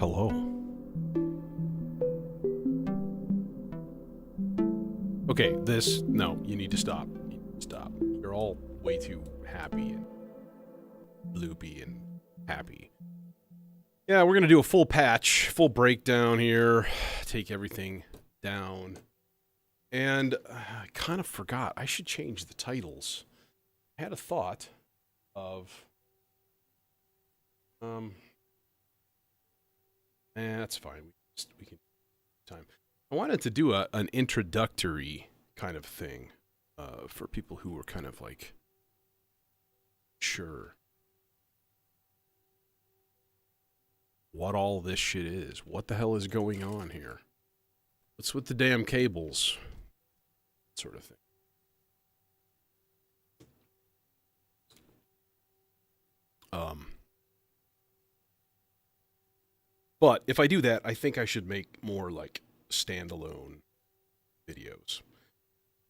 Hello. Okay, no, you need to stop. You need to stop. You're all way too happy and loopy and happy. Yeah, we're going to do a full patch, full breakdown here, take everything down. And I kind of forgot, I should change the titles. I had a thought of, that's fine. We can time. I wanted to do an introductory kind of thing for people who were kind of like sure what all this shit is. What the hell is going on here? What's with the damn cables? Sort of thing. But if I do that, I think I should make more like standalone videos.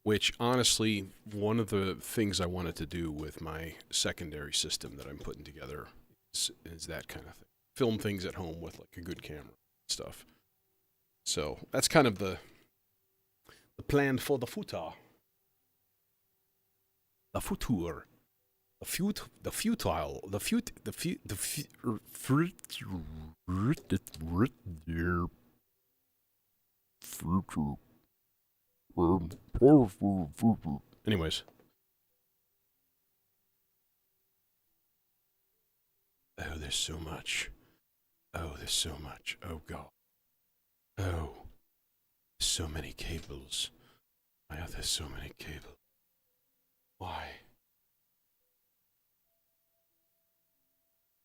Which, honestly, one of the things I wanted to do with my secondary system that I'm putting together is that kind of thing. Film things at home with like a good camera and stuff. So that's kind of the plan for the future. The future. Anyways. Oh, there's so much. Oh, there's so much. Oh, God. Oh. So many cables. Why are there so many cables? Why?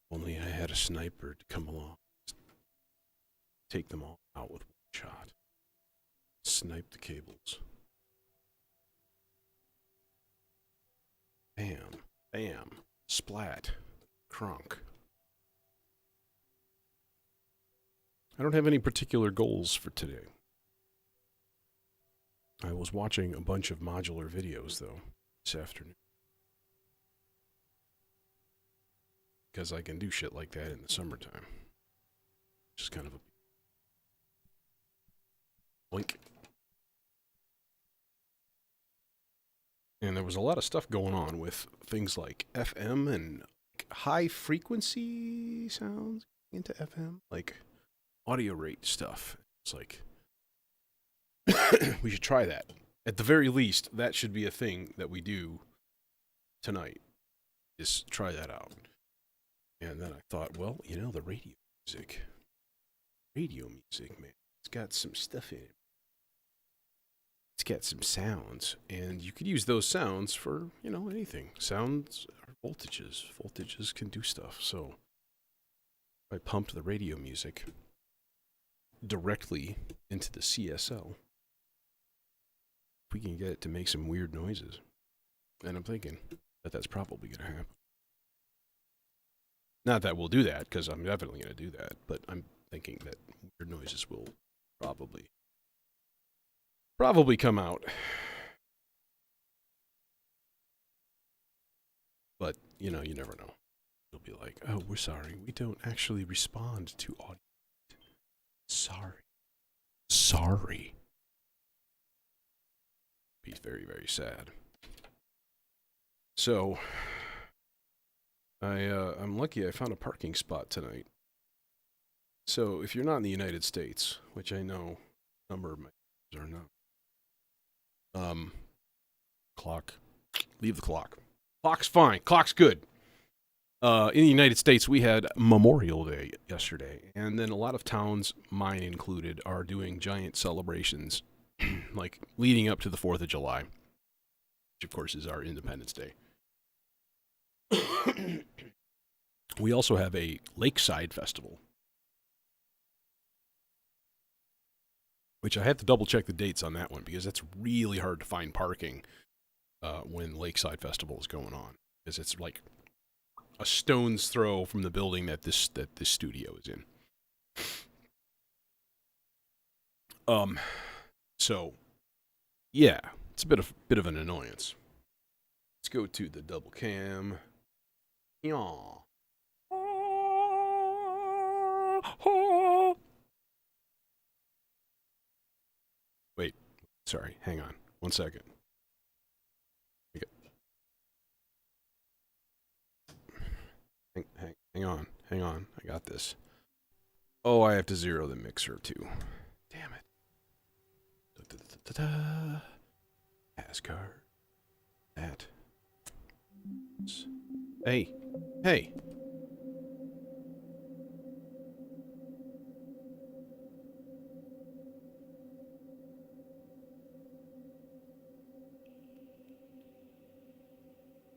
Only I had a sniper to come along. Take them all out with one shot. Snipe the cables. Bam. Bam. Splat. Crunk. I don't have any particular goals for today. I was watching a bunch of modular videos, though, this afternoon. Because I can do shit like that in the summertime. Just kind of a blink. And there was a lot of stuff going on with things like FM and high frequency sounds into FM, like audio rate stuff. It's like, we should try that. At the very least, that should be a thing that we do tonight. Just try that out. And then I thought, well, you know, the radio music, man, it's got some stuff in it. It's got some sounds, and you could use those sounds for, you know, anything. Sounds are voltages. Voltages can do stuff. So I pumped the radio music directly into the CSL. We can get it to make some weird noises. And I'm thinking that that's probably going to happen. Not that we'll do that, because I'm definitely going to do that, but I'm thinking that weird noises will probably come out. But, you know, you never know. You'll be like, oh, we're sorry. We don't actually respond to audio. Sorry. Be very, very sad. So, I'm lucky I found a parking spot tonight. So, if you're not in the United States, which I know a number of my are not, clock. Leave the clock. Clock's fine. Clock's good. In the United States, we had Memorial Day yesterday, and then a lot of towns, mine included, are doing giant celebrations, like leading up to the 4th of July, which of course is our Independence Day. We also have a Lakeside Festival, which I have to double check the dates on that one, because that's really hard to find parking when Lakeside Festival is going on, because it's like a stone's throw from the building that this studio is in. So yeah, it's a bit of an annoyance. Let's go to the double cam. Yeah. Wait, sorry, hang on. 1 second. Hang on. I got this. Oh, I have to zero the mixer too. Damn it. Pass card. That. Hey. Hey.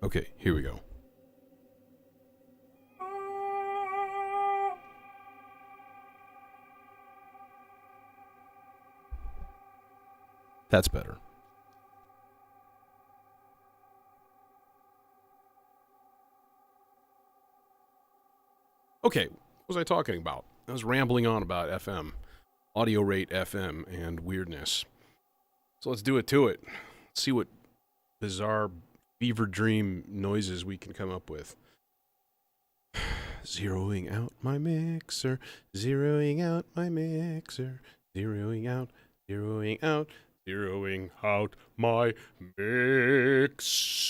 Okay, here we go. That's better. Okay, what was I talking about? I was rambling on about FM, audio rate FM, and weirdness. So let's do it to it. Let's see what bizarre fever dream noises we can come up with. Zeroing out my mixer, zeroing out my mixer, zeroing out my mixer.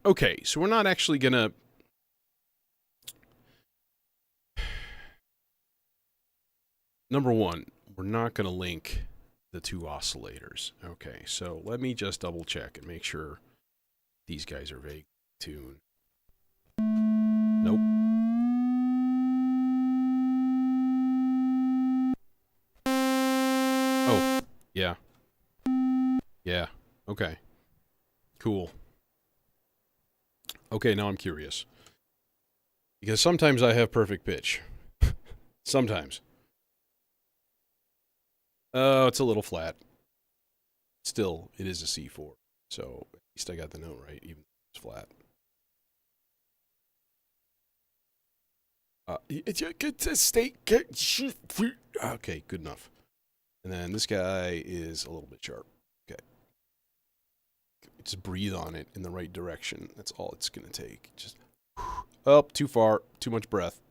Okay, so we're not actually gonna... Number one, we're not gonna link the two oscillators. Okay, so let me just double check and make sure these guys are vague tuned. Nope. Oh, yeah. Yeah, okay. Cool. Okay, now I'm curious. Because sometimes I have perfect pitch. Sometimes. Oh, it's a little flat. Still, it is a C4. So, at least I got the note right, even though it's flat. Okay, good enough. And then this guy is a little bit sharp. Okay. Just breathe on it in the right direction. That's all it's going to take. Just, oh, too far. Too much breath.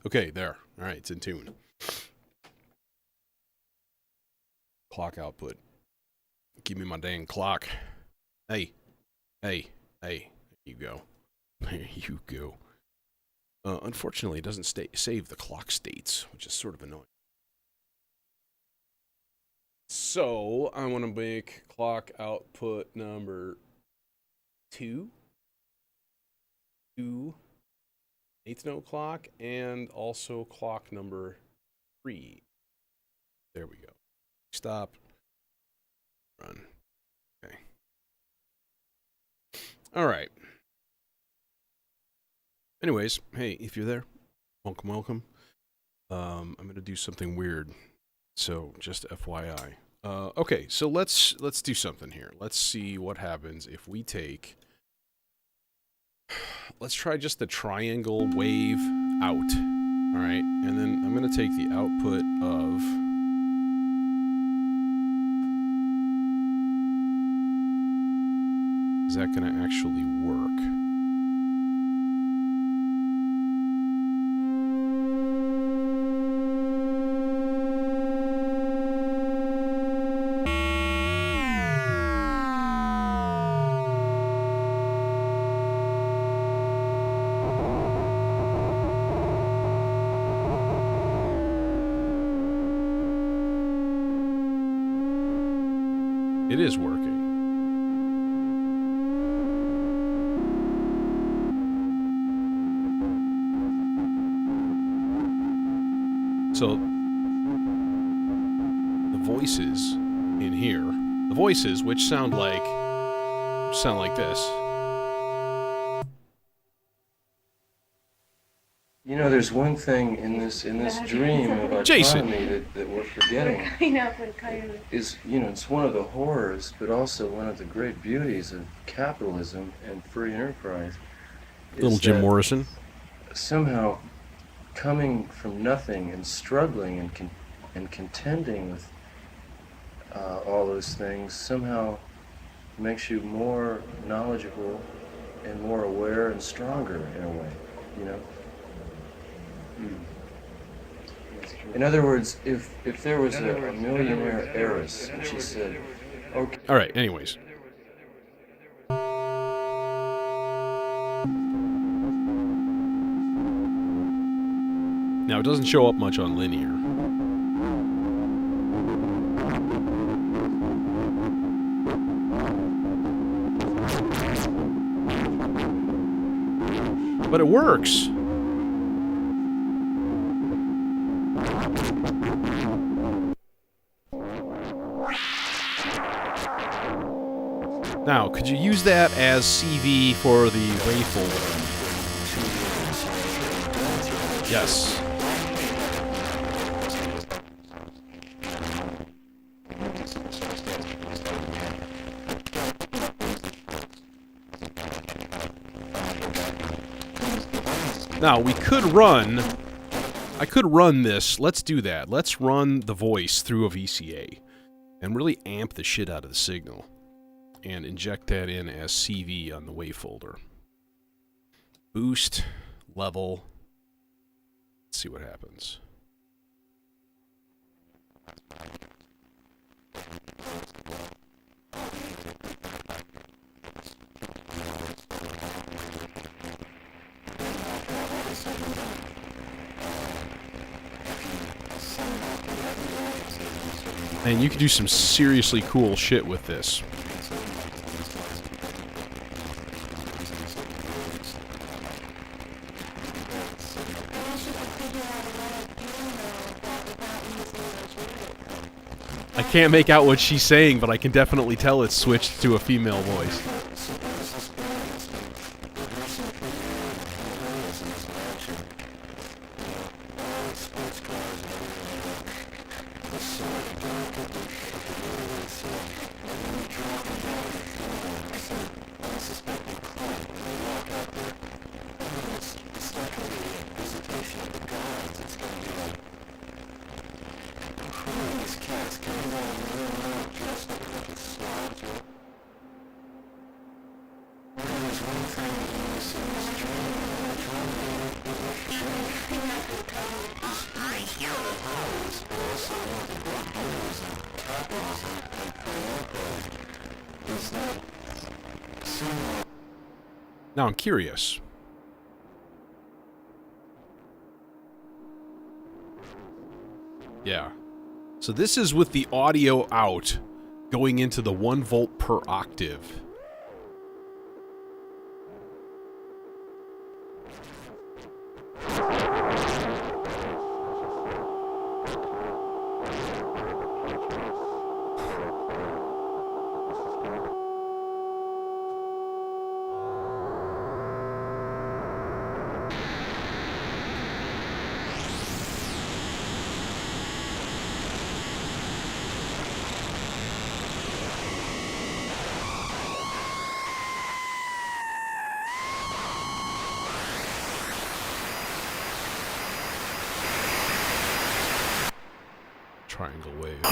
Okay, there. All right, it's in tune. Clock output. Give me my dang clock. Hey. There you go. There you go. Unfortunately, it doesn't save the clock states, which is sort of annoying. So, I want to make clock output number 2. 2 eighth note clock, and also clock number 3. There we go. Stop. Run. Okay. All right. Anyways, hey, if you're there, welcome. I'm gonna do something weird, so just FYI. Okay, so let's do something here. Let's see what happens if we take. Let's try just the triangle wave out. All right, and then I'm gonna take the output of. Is that gonna actually work? It is working. So, the voices in here, the voices which sound like this. You know, there's one thing in this dream of autonomy that we're forgetting. Is, you know, it's one of the horrors, but also one of the great beauties of capitalism and free enterprise. Little Jim Morrison. Somehow, coming from nothing and struggling and contending with all those things somehow makes you more knowledgeable and more aware and stronger in a way, you know? In other words, if there was a millionaire heiress and she said, okay. All right, anyways. Now, it doesn't show up much on linear. But it works. Now, could you use that as CV for the WAV folder? Yes. Now, I could run this. Let's do that. Let's run the voice through a VCA and really amp the shit out of the signal and inject that in as CV on the WAV folder. Boost, level. Let's see what happens. And you can do some seriously cool shit with this. I can't make out what she's saying, but I can definitely tell it's switched to a female voice. Now I'm curious. Yeah. So this is with the audio out, going into the 1 volt per octave. Triangle wave.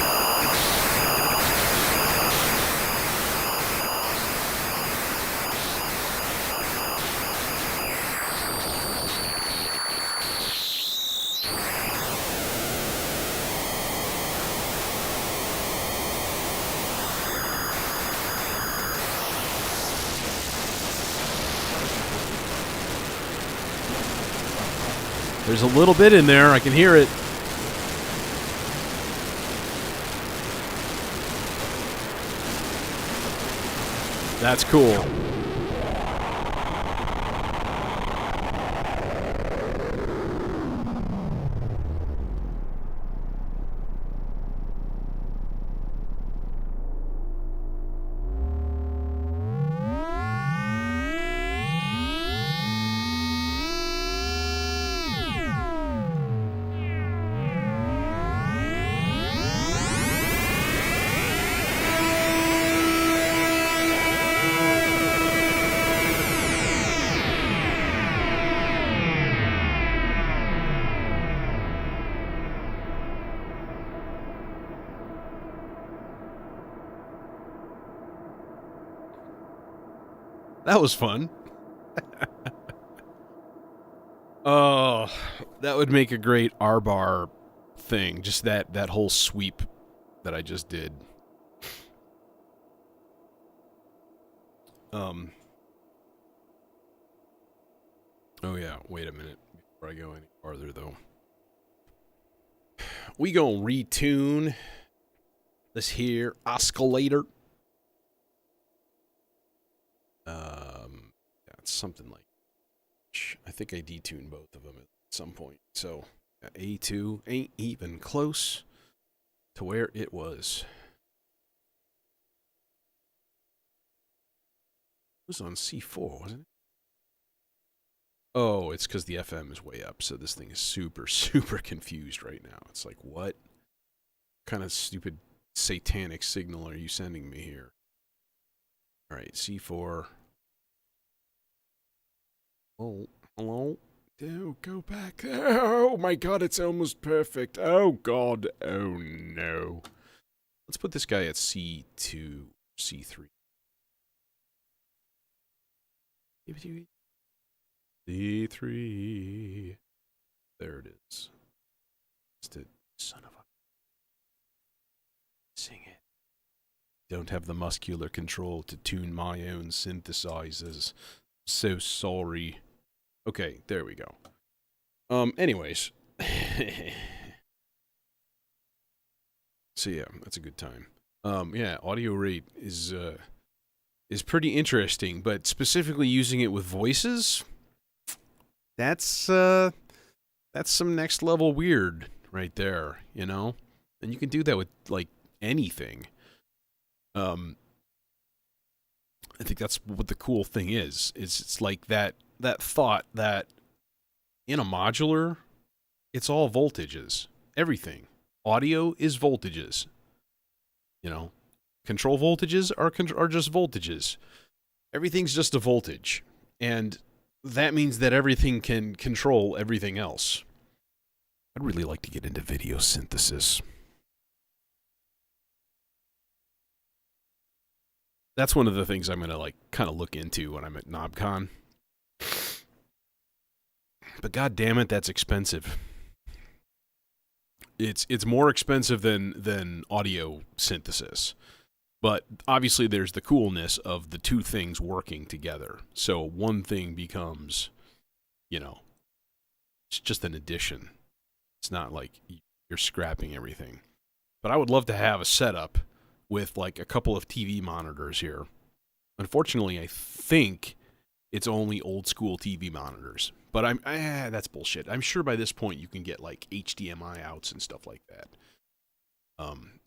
There's a little bit in there, I can hear it. That's cool. That was fun. Oh, that would make a great R-bar thing. Just that whole sweep that I just did. Oh yeah, wait a minute before I go any farther though. We gonna retune this here oscillator. That's something like. I think I detuned both of them at some point. So A2 ain't even close to where it was. It was on C4, wasn't it? Oh, it's because the FM is way up, so this thing is super, super confused right now. It's like, what kind of stupid satanic signal are you sending me here? All right, C4. Oh, hello? Oh, go back. Oh my god, it's almost perfect. Oh god, oh no. Let's put this guy at C2, C3. C3. There it is. Son of a... Sing it. Don't have the muscular control to tune my own synthesizers. So sorry. Okay, there we go. Anyways. So yeah, that's a good time. Yeah, audio rate is pretty interesting, but specifically using it with voices, that's some next level weird right there, you know? And you can do that with like anything. I think that's what the cool thing is it's like that thought that in a modular, it's all voltages. Everything. Audio is voltages. You know, control voltages are just voltages. Everything's just a voltage. And that means that everything can control everything else. I'd really like to get into video synthesis. That's one of the things I'm going to like kind of look into when I'm at KnobCon. But god damn it, that's expensive. It's more expensive than audio synthesis. But obviously there's the coolness of the two things working together. So one thing becomes, you know, it's just an addition. It's not like you're scrapping everything. But I would love to have a setup with like a couple of TV monitors here. Unfortunately, I think it's only old school TV monitors. But that's bullshit. I'm sure by this point you can get like HDMI outs and stuff like that.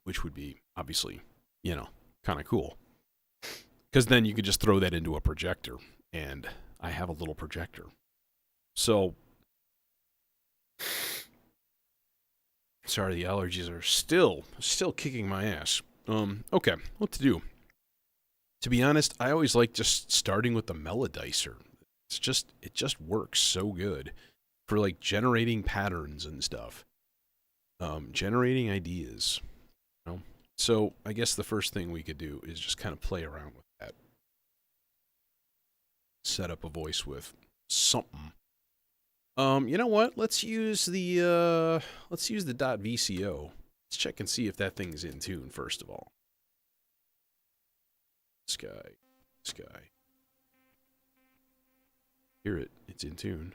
Which would be obviously, you know, kind of cool. Because then you could just throw that into a projector. And I have a little projector. So, sorry, the allergies are still kicking my ass. Okay, what to do? To be honest, I always like just starting with the melodizer. It just works so good for like generating patterns and stuff. Generating ideas. You know? So I guess the first thing we could do is just kind of play around with that. Set up a voice with something. You know what? Let's use the .vco. Let's check and see if that thing's in tune first of all. This guy. Hear it. It's in tune.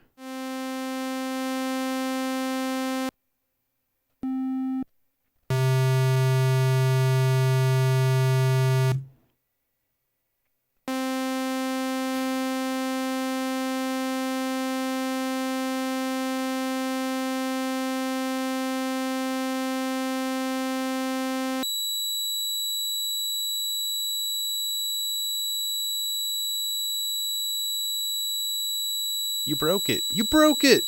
You broke it. You broke it!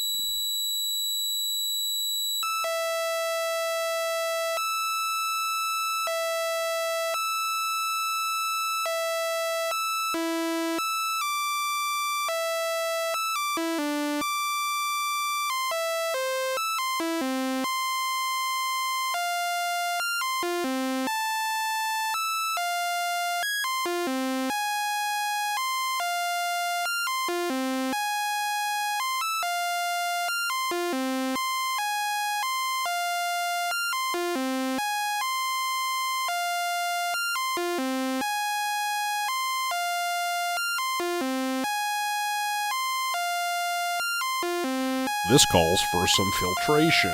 This calls for some filtration.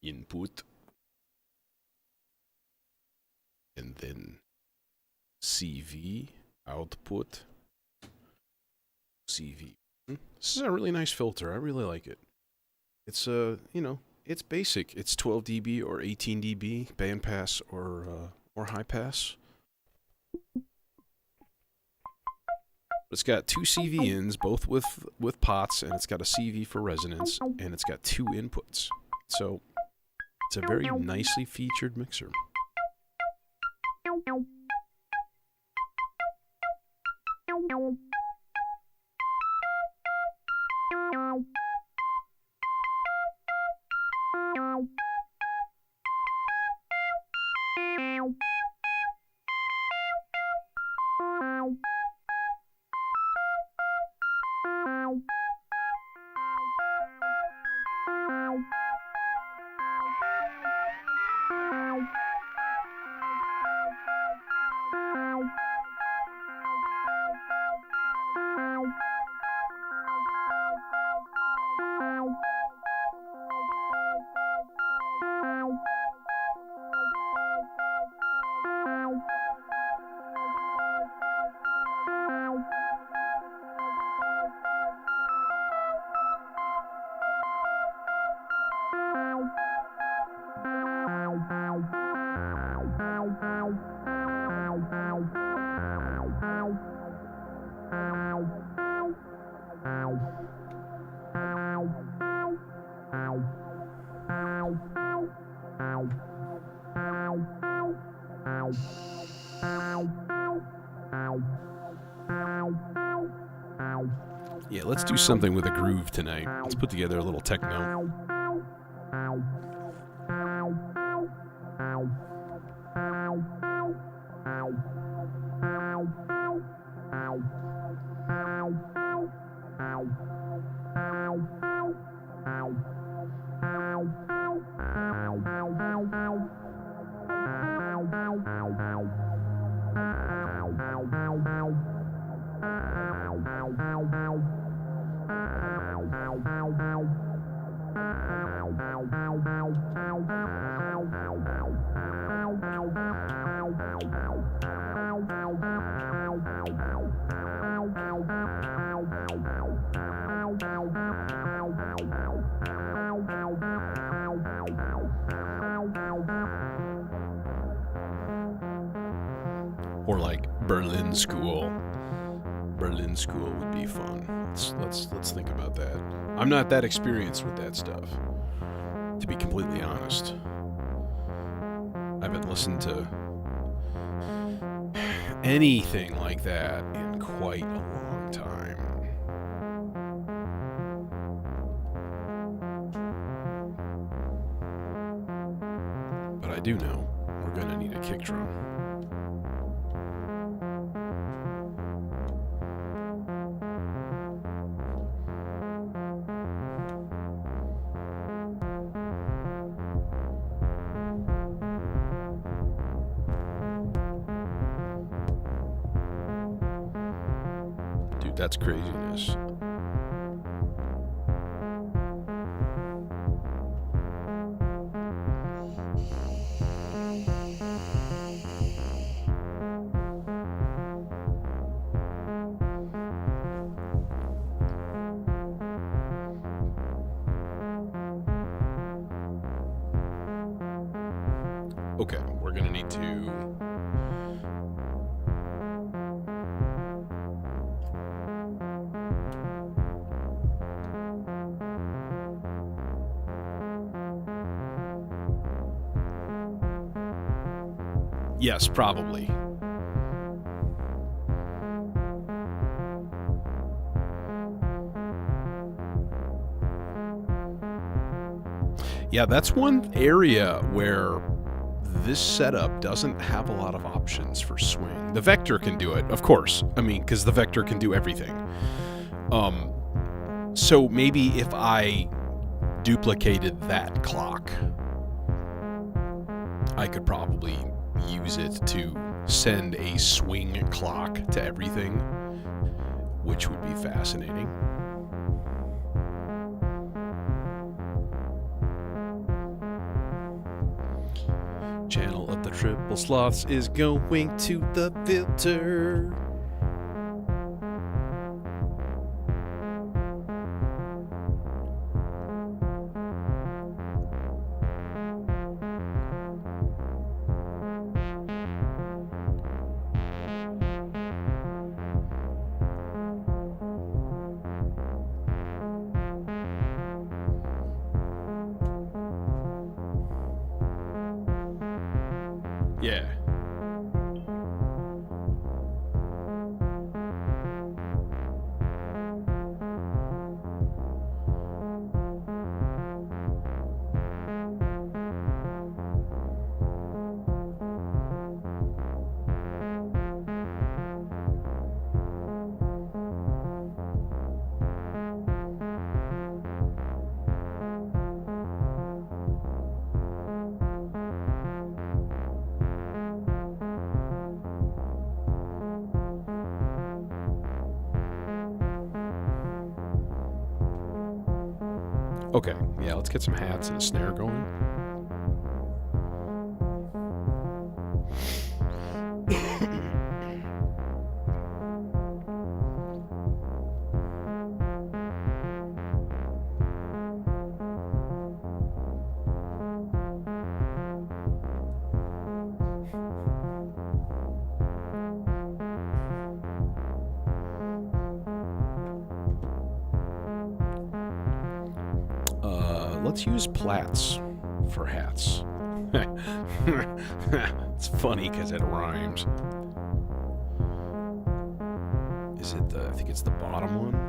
Input. And then CV, output, CV. This is a really nice filter. I really like it. It's you know, it's basic. It's 12 dB or 18 dB, bandpass or high pass. It's got two CV ins, both with pots, and it's got a CV for resonance, and it's got two inputs. So it's a very nicely featured mixer. Yeah, let's do something with a groove tonight. Let's put together a little techno. Or like Berlin School. Berlin School would be fun. Let's think about that. I'm not that experienced with that stuff, to be completely honest. I haven't listened to anything like that in quite a long time. But I do know we're gonna need a kick drum. That's craziness. Okay, we're gonna need to yes, probably. Yeah, that's one area where this setup doesn't have a lot of options for swing. The Vector can do it, of course. I mean, because the Vector can do everything. So maybe if I duplicated that clock, I could probably use it to send a swing clock to everything, which would be fascinating. Channel of the Triple Sloths is going to the filter. Yeah. Okay, yeah, let's get some hats and a snare going. Let's use plaits for hats. It's funny because it rhymes. Is it I think it's the bottom one.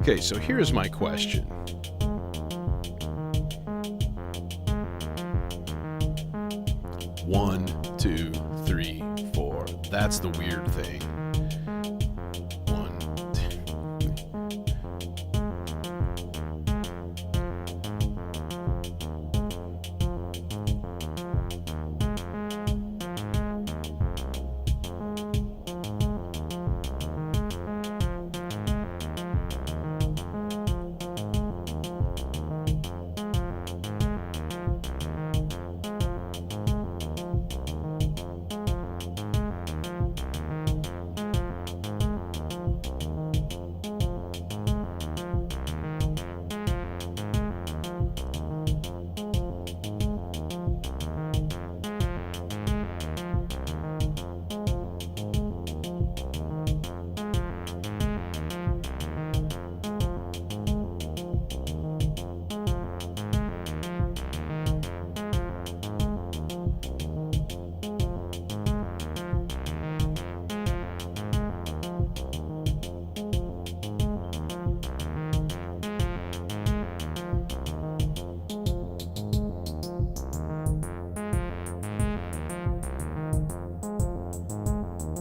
Okay, so here's my question. One, two, three, four. That's the weird thing. One, two.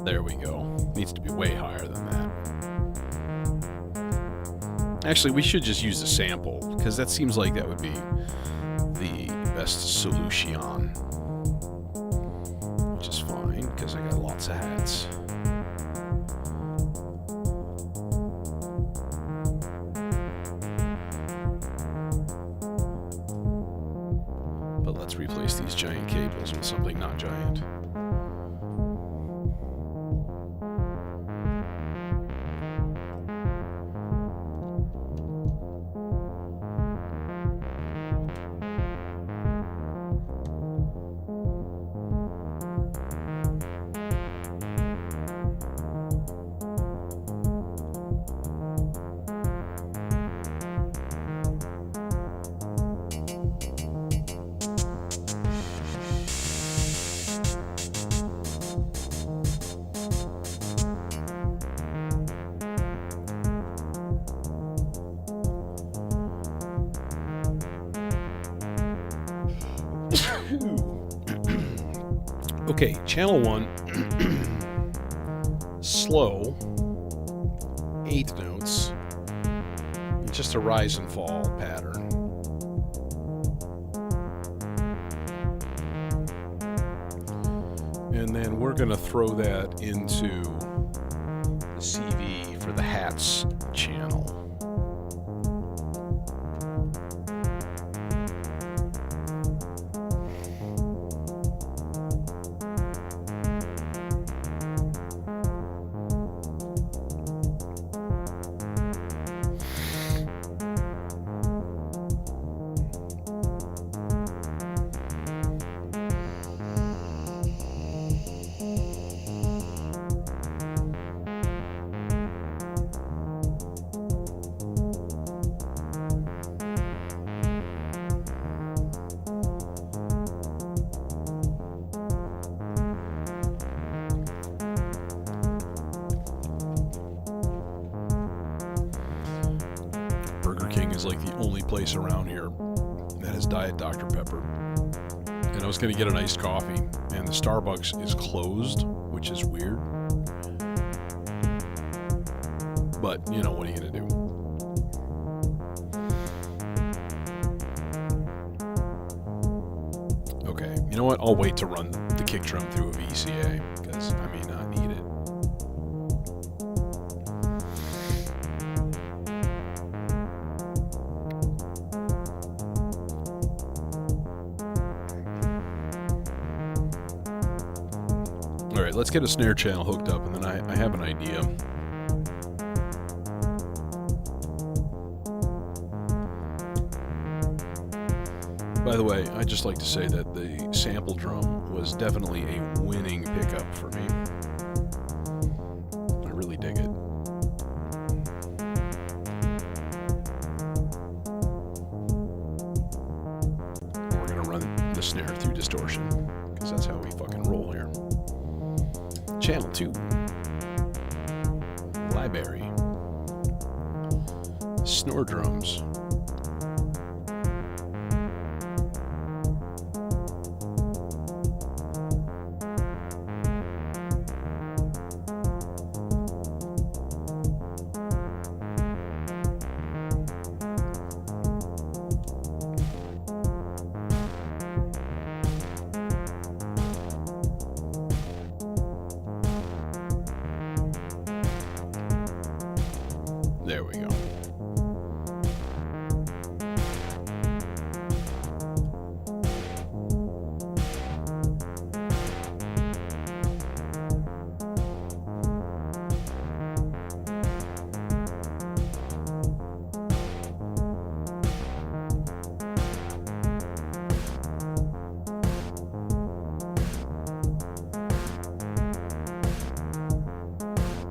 There we go. Needs to be way higher than that. Actually, we should just use the sample, because that seems like that would be the best solution. Which is fine, because I got lots of hats. But let's replace these giant cables with something not giant. Okay, channel 1, slow, 8 notes, and just a rise and fall pattern. And then we're going to throw that into the CV for the hats channel. Is like the only place around here that has Diet Dr. Pepper. And I was going to get an iced coffee, and the Starbucks is closed, which is weird. But, you know, what are you going to do? Okay, you know what? I'll wait to run the kick drum through a VCA, because I may not need it. Alright, let's get a snare channel hooked up, and then I have an idea. By the way, I'd just like to say that the sample drum was definitely a winning pickup for me. I really dig it. We're gonna run the snare through distortion, because that's how we fucking roll here. Channel 2, library, snore drums, there we go.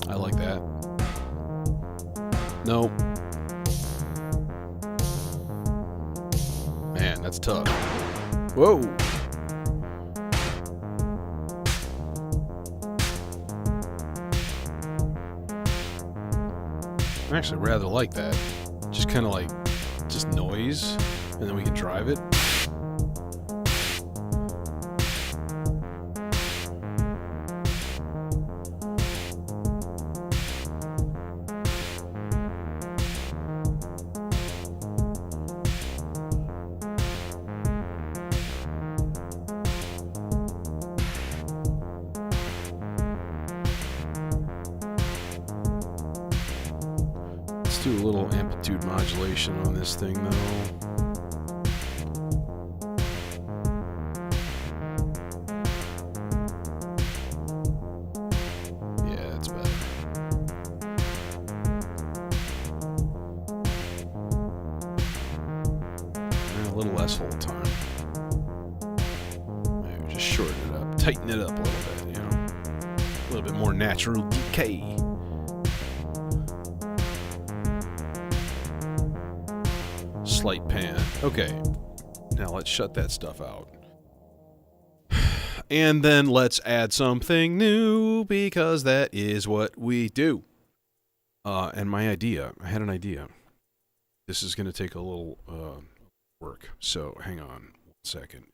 I like that. No. Man, that's tough. Whoa. I actually rather like that. Just kind of like, just noise, and then we can drive it. do a little amplitude modulation on this thing, though. Yeah, it's better. And a little less hold time. Maybe just shorten it up, tighten it up a little bit, you know. A little bit more natural decay. Slight pan. Okay. Now let's shut that stuff out. And then let's add something new, because that is what we do. And my idea, I had an idea. This is going to take a little work, so hang on 1 second.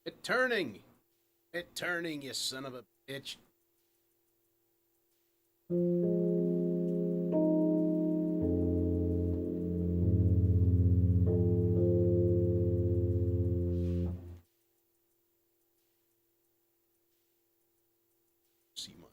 It turning! It turning, you son of a bitch. See my.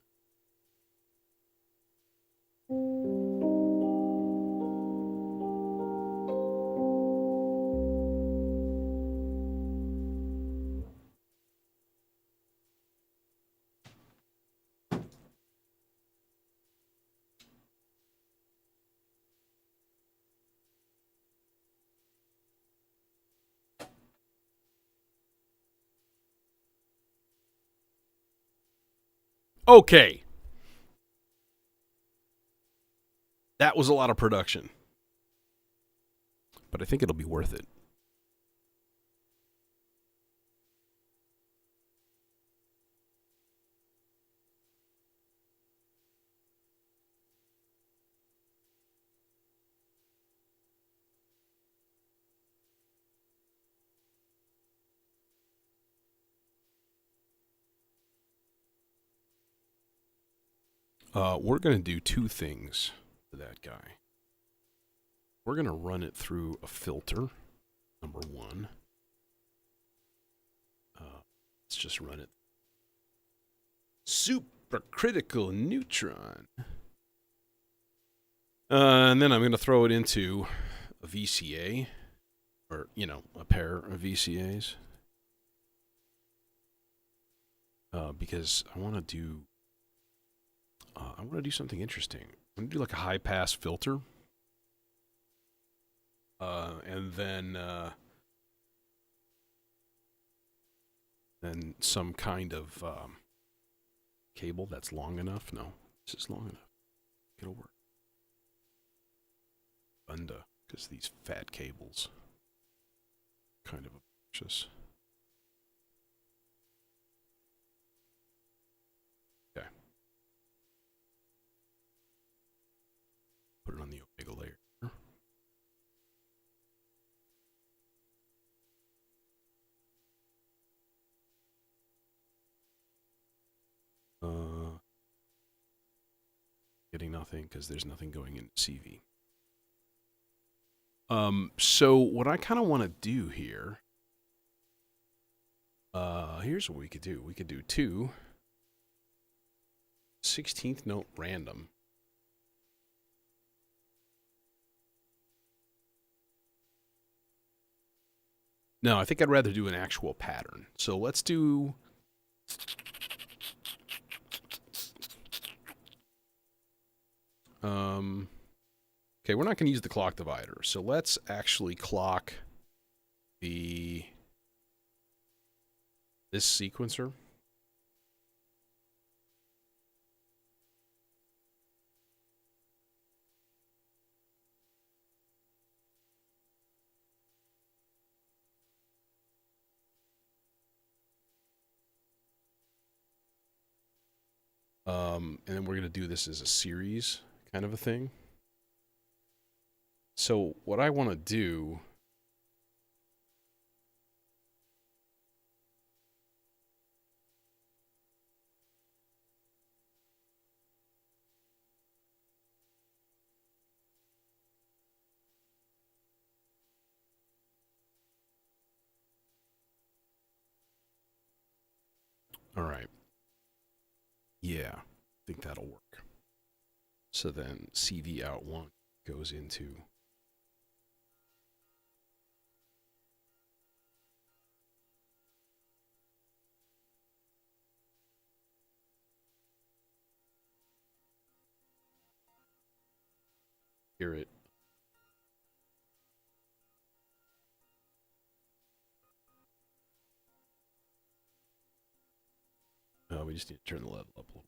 Okay. That was a lot of production. But I think it'll be worth it. We're going to do two things to that guy. We're going to run it through a filter, number one. Let's just run it. Supercritical neutron. And then I'm going to throw it into a VCA, or, a pair of VCAs. Because I want to do something interesting. I'm going to do like a high pass filter. And then some kind of cable that's long enough. No, this is long enough. It'll work. Bunda, because these fat cables kind of obnoxious. Okay. Put it on the omega layer. Getting nothing because there's nothing going into CV. So what I kind of want to do here, here's what we could do. We could do 2 16th note random. No, I think I'd rather do an actual pattern. So let's do... Okay, we're not going to use the clock divider. So let's actually clock this sequencer. And then we're going to do this as a series kind of a thing. So what I want to do... All right. Yeah, I think that'll work. So then CV out 1 goes into... Hear it. We just need to turn the level up a little.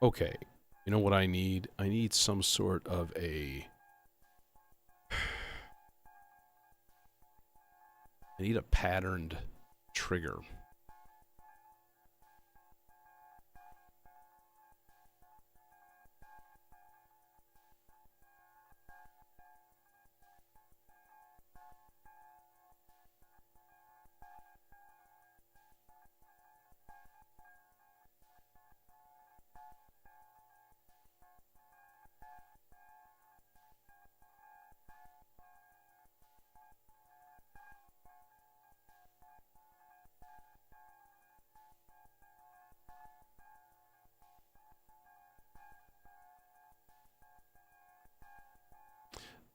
Okay, you know what I need? I need some sort of a... I need a patterned trigger.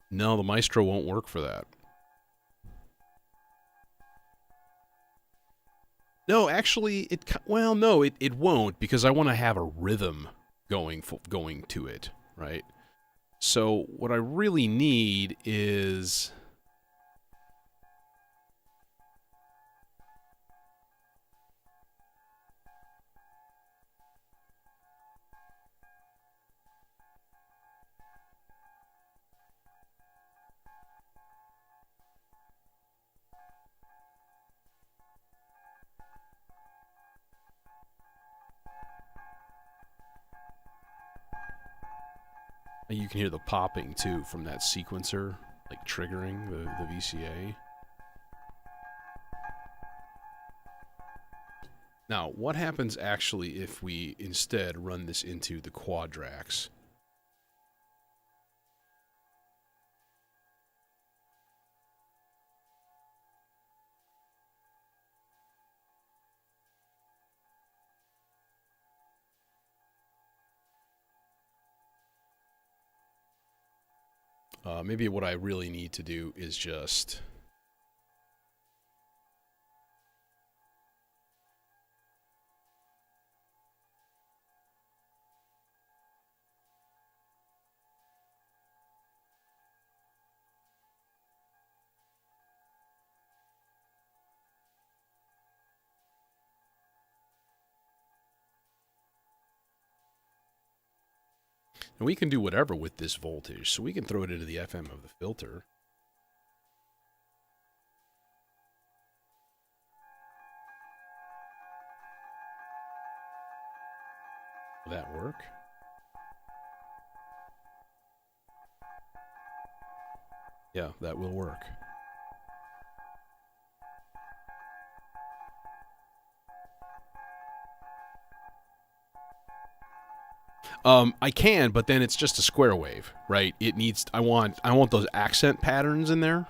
No, the Maestro won't work for that. No, actually, well, no, it won't, because I want to have a rhythm going to it, right? So what I really need is... You can hear the popping, too, from that sequencer, like triggering the VCA. Now, what happens actually if we instead run this into the Quadrax? Maybe what I really need to do is just... And we can do whatever with this voltage, so we can throw it into the FM of the filter. Will that work? Yeah, that will work. I can, but then it's just a square wave, right? It needs... I want those accent patterns in there.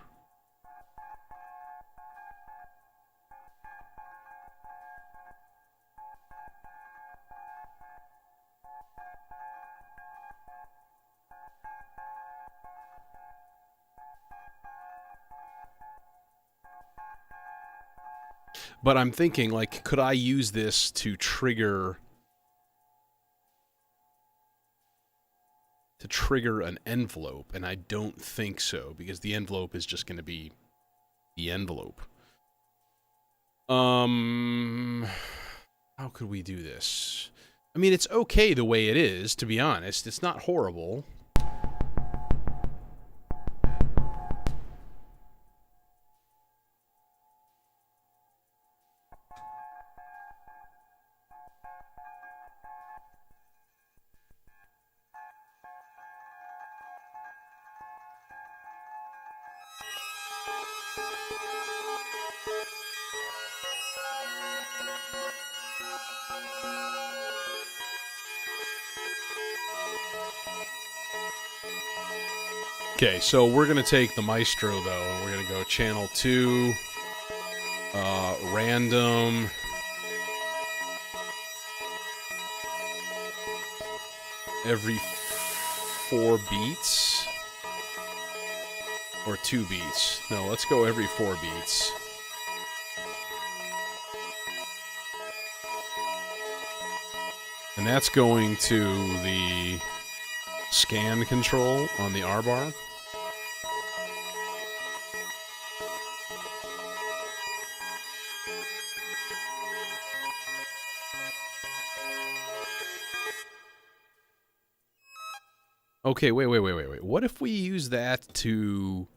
But I'm thinking, like, could I use this to trigger an envelope? And I don't think so, because the envelope is just going to be the envelope. How could we do this? I mean, it's okay the way it is, to be honest. It's not horrible. Okay, so we're going to take the Maestro, though, and we're going to go channel 2, random, every 4 beats, or 2 beats. No, let's go every 4 beats. And that's going to the scan control on the R bar. Okay, wait. What if we use that to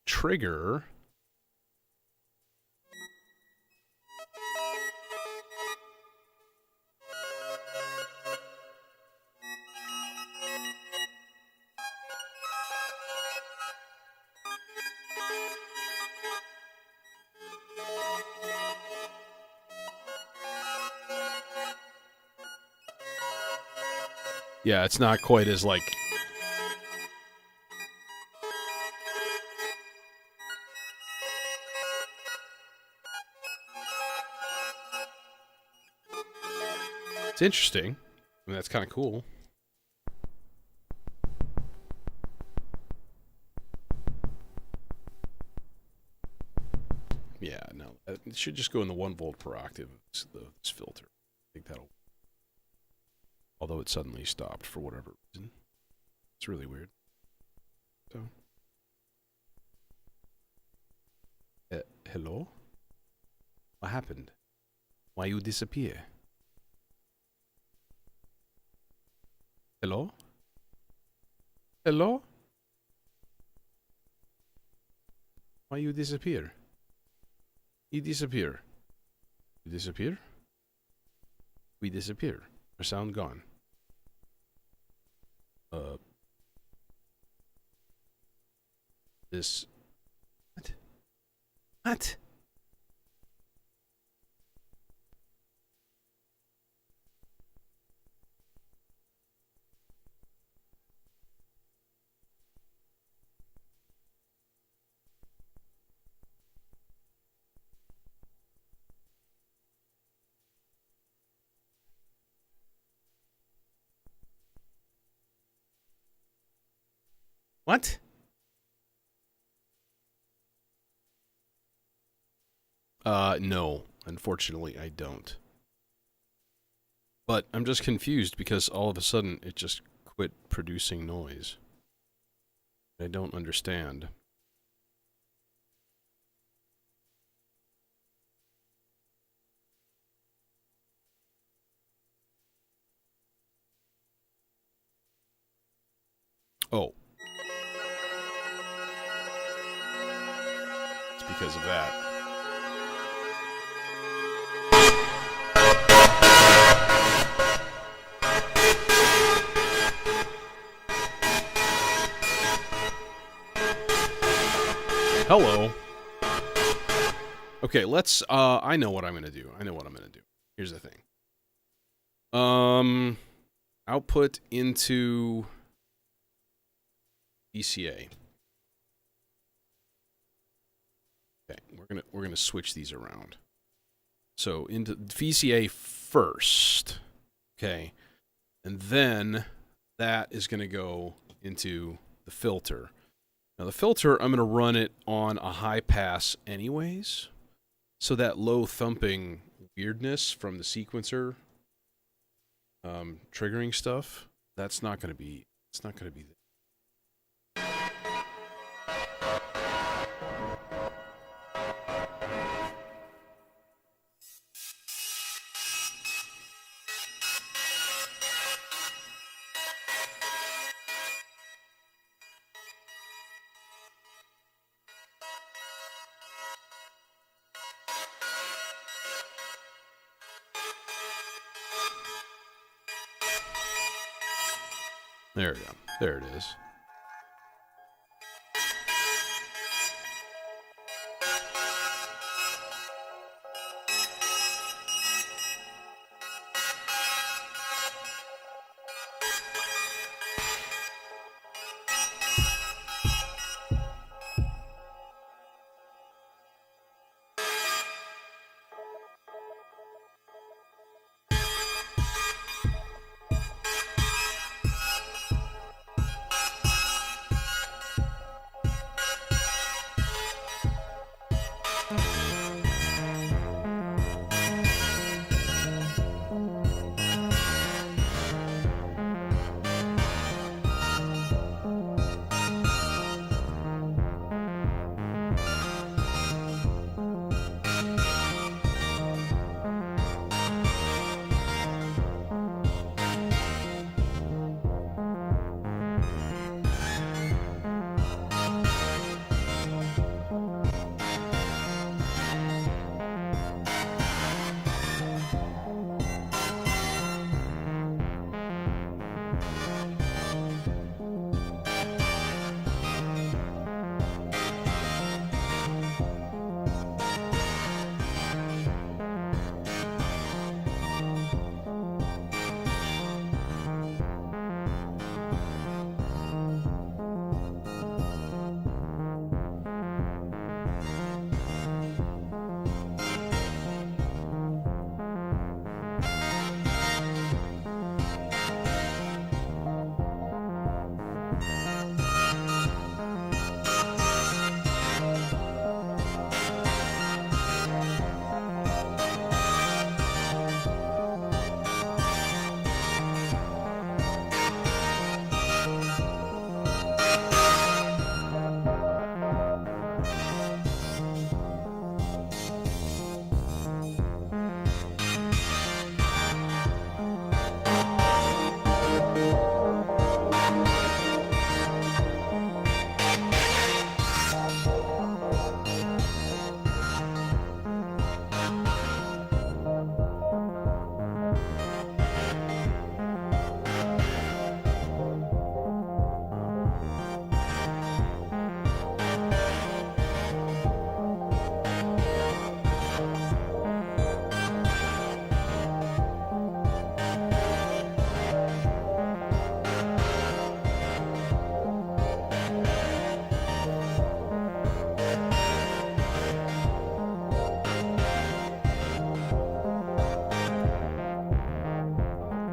trigger... Yeah, it's not quite as, like... It's interesting. I mean, that's kind of cool. Yeah, no. It should just go in the 1 volt per octave of this filter. I think that'll... Although it suddenly stopped for whatever reason. It's really weird. So... hello? What happened? Why you disappear? Hello? Hello? Why you disappear? You disappear. You disappear? We disappear. Our sound gone. This... What? What? What? No. Unfortunately, I don't. But I'm just confused because all of a sudden it just quit producing noise. I don't understand. Oh. It's because of that. Hello. Okay, let's, I know what I'm gonna do. Here's the thing. Output into VCA. Okay, we're gonna switch these around. So into VCA first. Okay. And then that is gonna go into the filter. Now the filter, I'm going to run it on a high pass anyways, so that low thumping weirdness from the sequencer triggering stuff, it's not going to be there. There we go. There it is.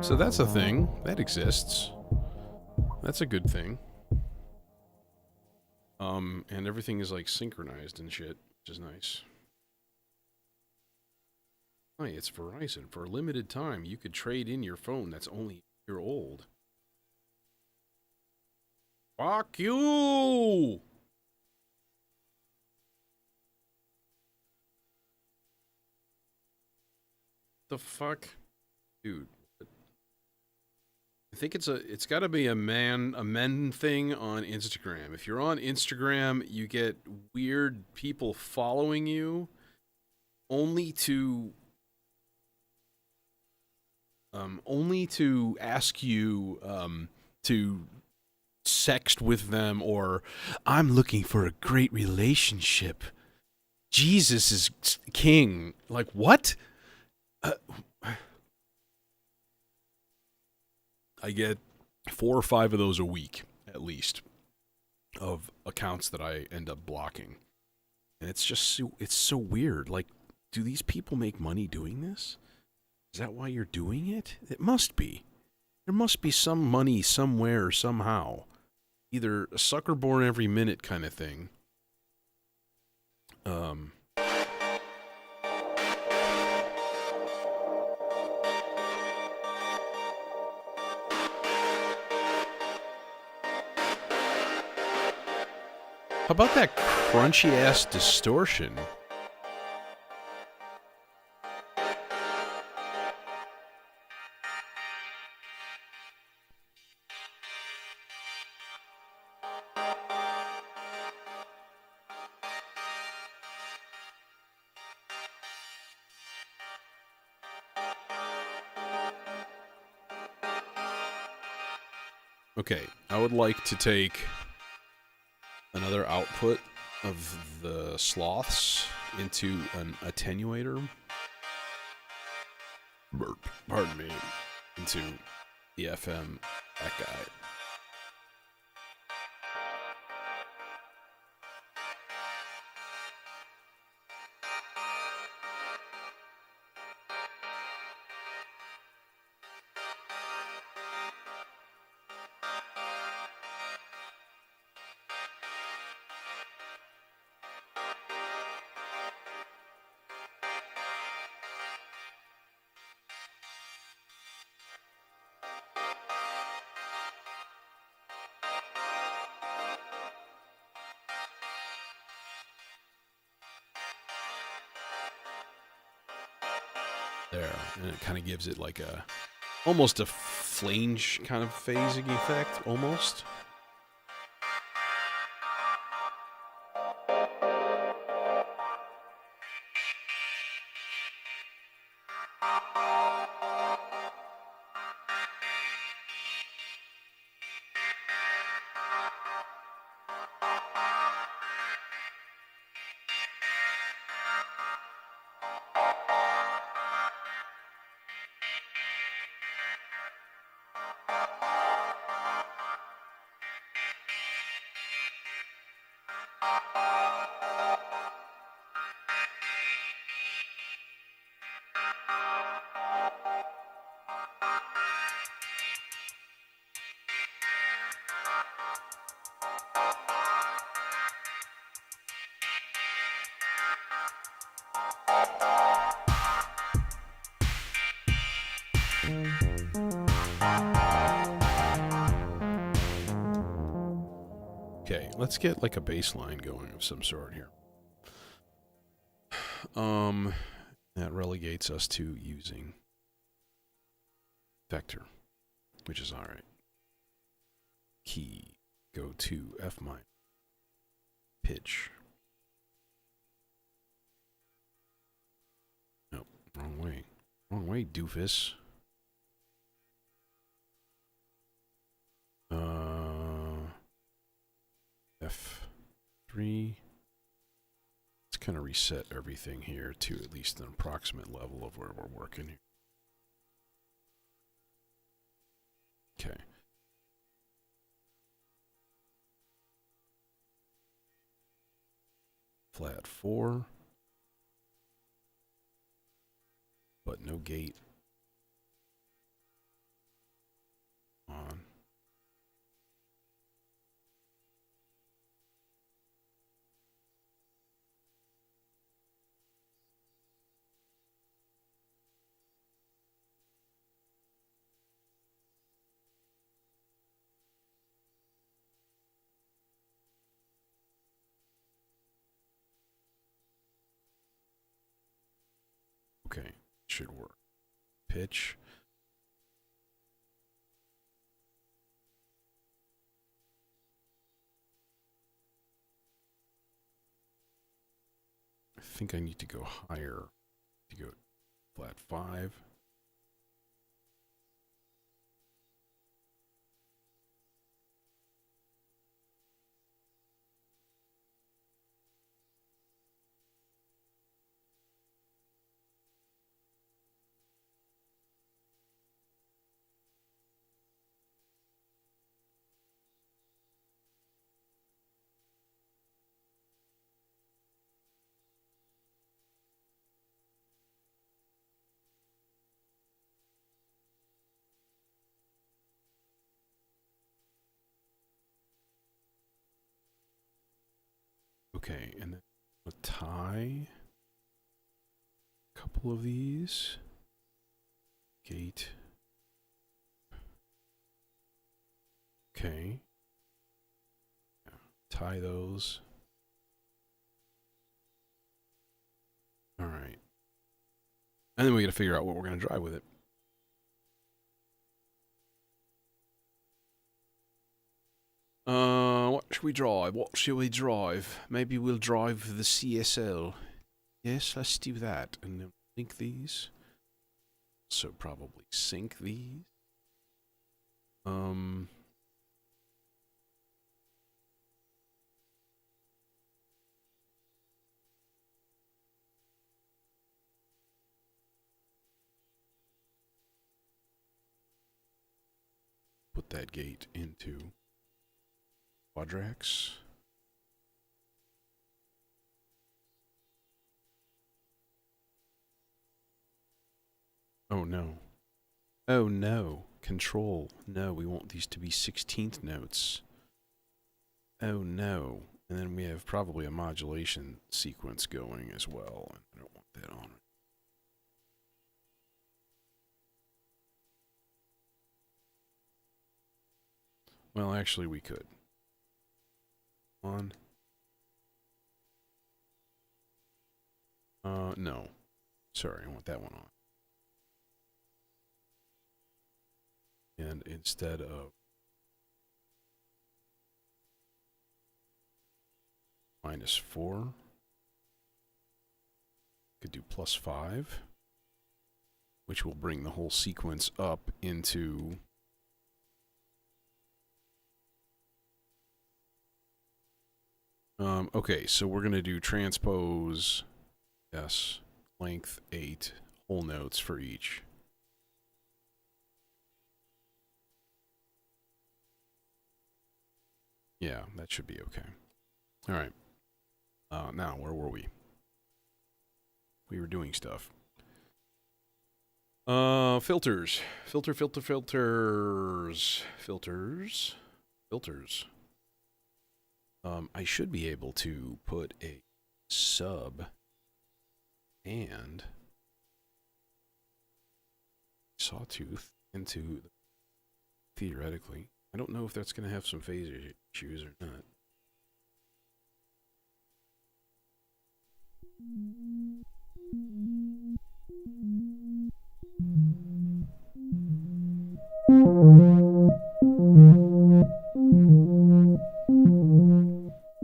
So that's a thing. That exists. That's a good thing. And everything is like synchronized and shit, which is nice. Hi, it's Verizon. For a limited time, you could trade in your phone that's only a year old. Fuck you! The fuck? Dude. I think it's gotta be a men thing on Instagram. If you're on Instagram, you get weird people following you only to ask you to sext with them, or I'm looking for a great relationship. Jesus is king. Like, what? I get 4 or 5 of those a week, at least, of accounts that I end up blocking. And it's just it's so weird. Like, do these people make money doing this? Is that why you're doing it? It must be. There must be some money somewhere, somehow. Either a sucker born every minute kind of thing. How about that crunchy ass distortion? Okay, I would like to take another output of the sloths into an attenuator. Pardon me. Into the FM, that guy. There, and it kind of gives it like a, almost a flange kind of phasing effect, almost. Okay, let's get like a bass line going of some sort here. That relegates us to using vector, which is alright. Key, go to F minor, pitch. Nope, wrong way, doofus. F3. Let's kind of reset everything here to at least an approximate level of where we're working here. Okay. Flat 4. But no gate. should work. Pitch. I think I need to go higher. To go flat 5. Okay, and then a tie. A couple of these. Gate. Okay. Yeah, tie those. All right. And then we got to figure out what we're going to drive with it. What should we drive? What should we drive? Maybe we'll drive the CSL. Yes, let's do that. And then link these. So probably sync these. Put that gate into Quadrax. Oh no. Oh no. Control. No, we want these to be 16th notes. Oh no. And then we have probably a modulation sequence going as well. I don't want that on. Well, actually we could. On. No. Sorry, I want that one on. And instead of -4, could do +5, which will bring the whole sequence up into okay, so we're going to do transpose S, length 8, whole notes for each. Yeah, that should be okay. All right. Now, where were we? We were doing stuff. Filters. Filters. I should be able to put a sub and sawtooth into theoretically. I don't know if that's going to have some phase issues or not.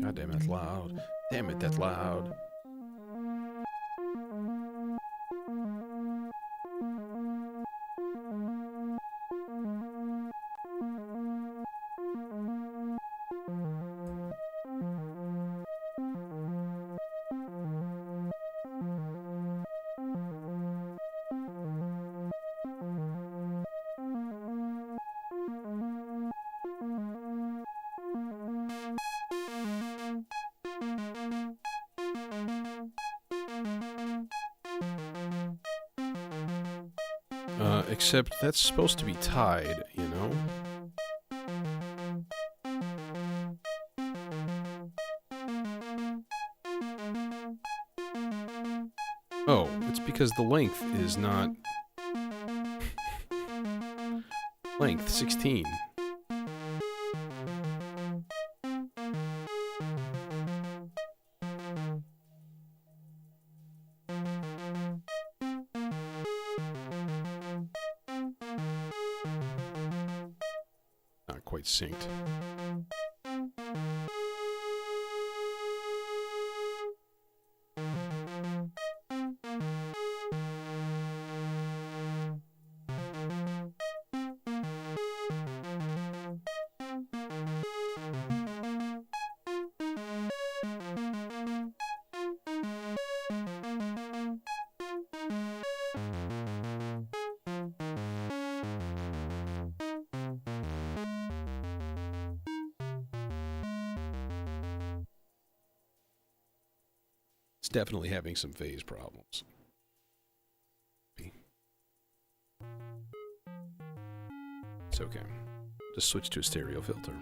God damn it, that's loud. Damn it, that's loud. Except that's supposed to be tied, you know? Oh, it's because the length is not... length 16. quite synced. It's definitely having some phase problems. It's okay. Just switch to a stereo filter.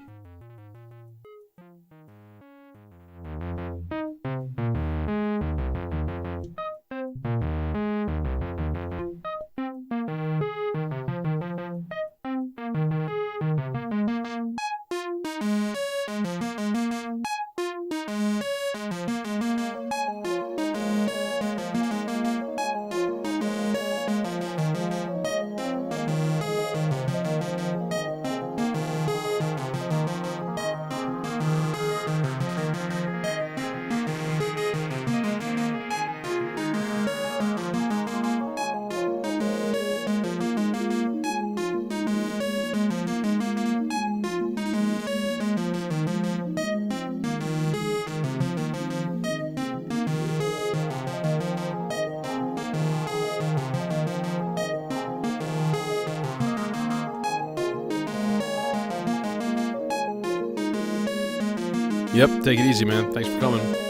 Yep, take it easy, man. Thanks for coming.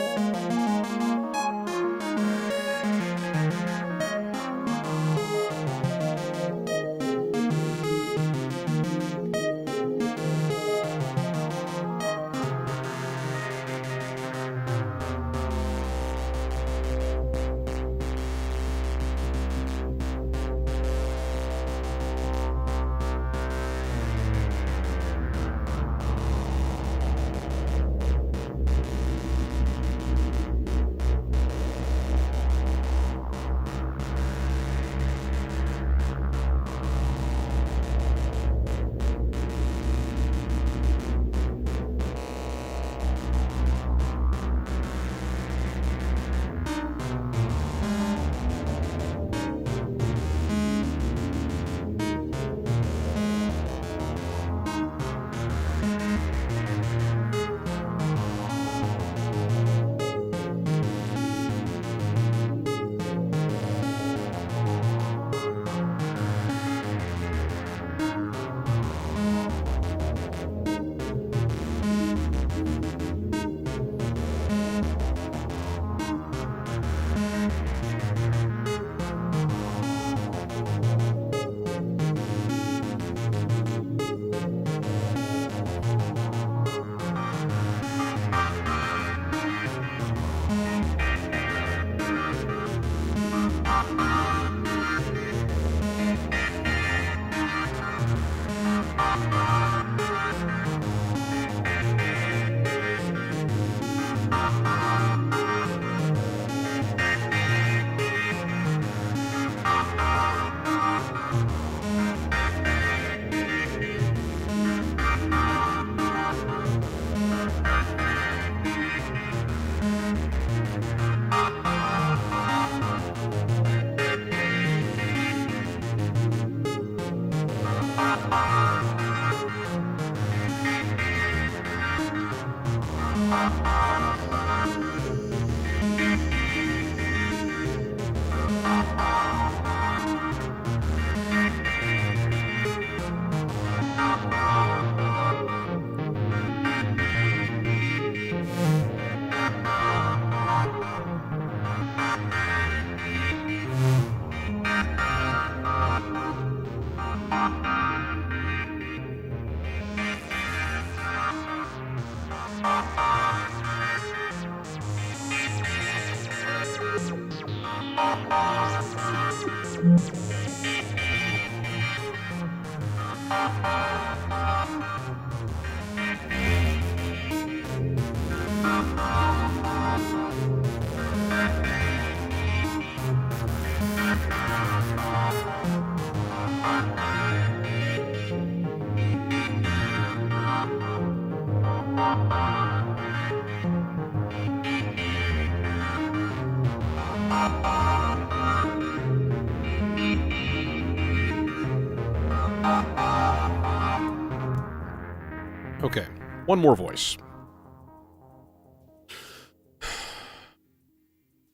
One more voice.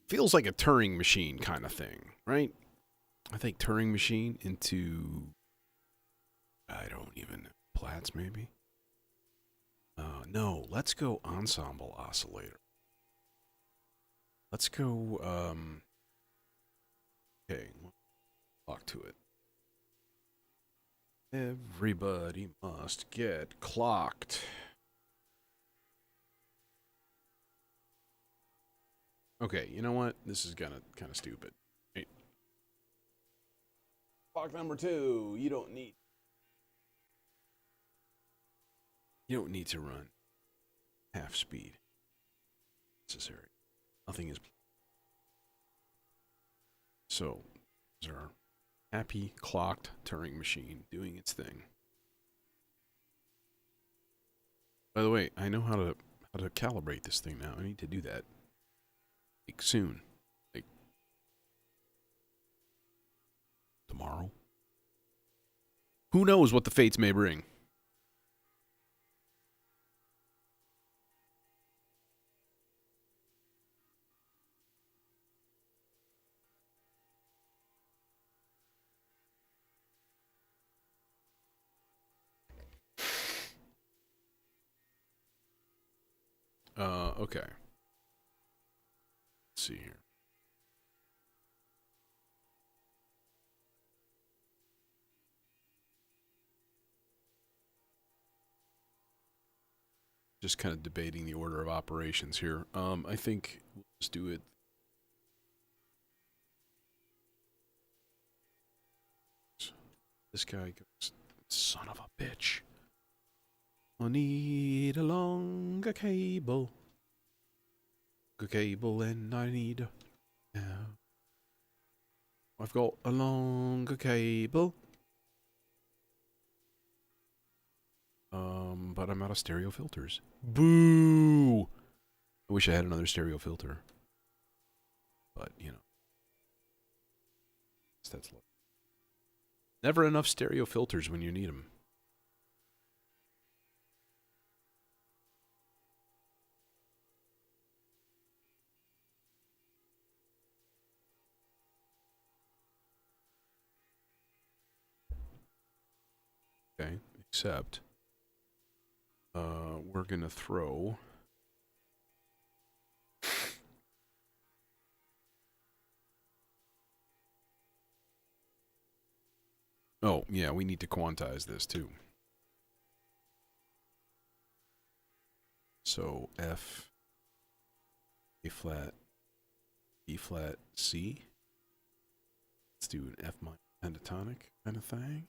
Feels like a Turing machine kind of thing, right? I think Turing machine into, I don't even know, Platts maybe? No, let's go ensemble oscillator. Let's go, okay, talk to it. Everybody must get clocked. Okay, you know what? This is kind of stupid. Right. Clock number 2. You don't need to run half speed. Necessary. Nothing is. So, there's our happy clocked Turing machine doing its thing. By the way, I know how to calibrate this thing now. I need to do that. Like soon. Like tomorrow. Who knows what the fates may bring? Okay. Let's see here. Just kind of debating the order of operations here. I think we'll just do it. This guy goes, son of a bitch. I need a longer cable. A cable and I need now. I've got a longer cable. But I'm out of stereo filters. Boo! I wish I had another stereo filter. But, you know. That's never enough stereo filters when you need them. Okay, except we're gonna throw oh yeah, we need to quantize this too. So F, A flat, B flat, C. Let's do an F minor pentatonic kind of thing.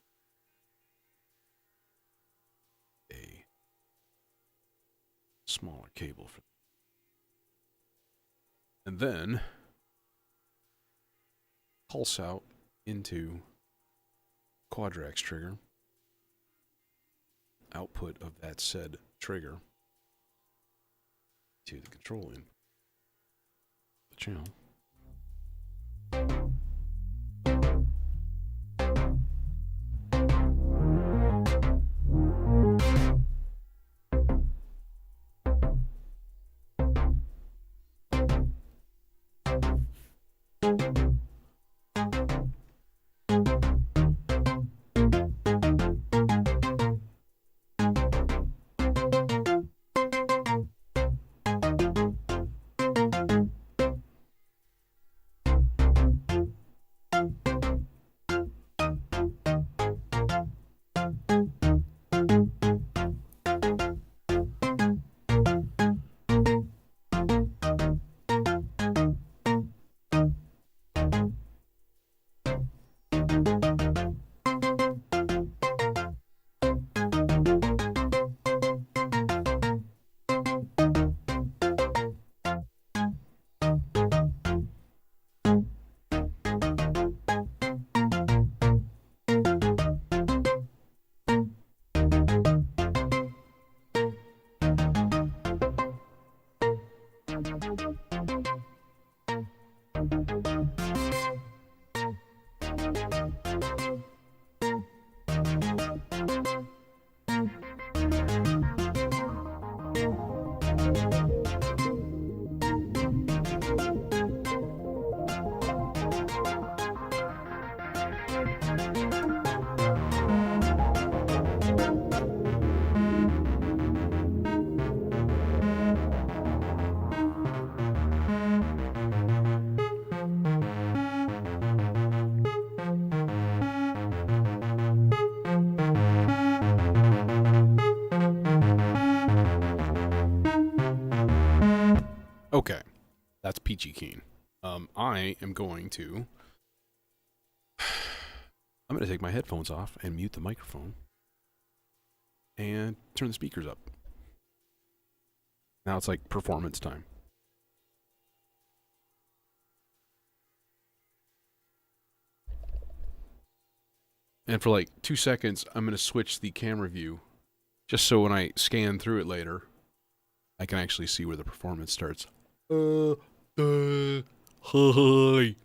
A smaller cable for, and then pulse out into quadrax trigger, output of that said trigger to the control input, the channel. Okay, that's peachy keen. I am going to... I'm going to take my headphones off and mute the microphone. And turn the speakers up. Now it's like performance time. And for like 2 seconds, I'm going to switch the camera view. Just so when I scan through it later, I can actually see where the performance starts. Hi.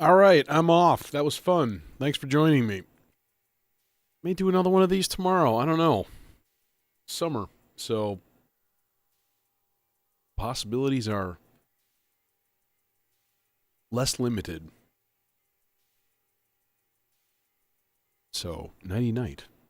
All right, I'm off. That was fun. Thanks for joining me. May do another one of these tomorrow. I don't know. Summer, so possibilities are less limited. So, nighty-night.